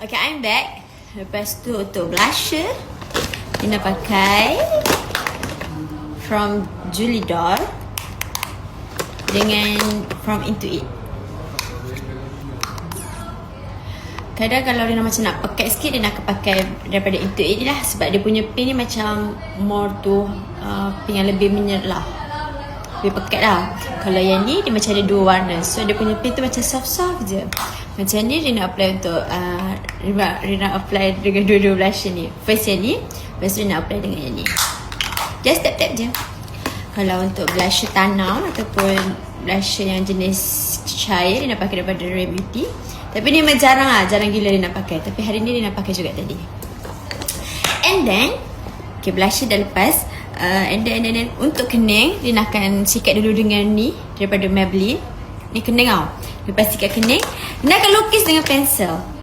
Okay, I'm back. Lepas tu untuk blusher, Rina pakai from Julie Doll dengan from Into It. Kadang kalau Rina macam nak pakai sikit, Rina akan pakai daripada Into It lah. Sebab dia punya pink ni macam more tu pink yang lebih menyerlah, lebih pekat lah. Kalau yang ni dia macam ada dua warna, so dia punya pink tu macam soft-soft je. Macam ni Rina apply untuk Rina apply dengan dua-dua blusher ni. First yang ni, lepas tu Rina apply dengan yang ni. Just tap-tap je. Kalau untuk blusher tanam ataupun blusher yang jenis cair, Rina pakai daripada Rare Beauty. Tapi ni memang jarang lah, jarang gila Rina pakai. Tapi hari ni Rina pakai juga tadi. And then, okay, blusher dah lepas. And then untuk kening, Rina akan sikat dulu dengan ni daripada Maybelline. Ni kening tau. Lepas sikat kening, Rina akan lukis dengan pensel.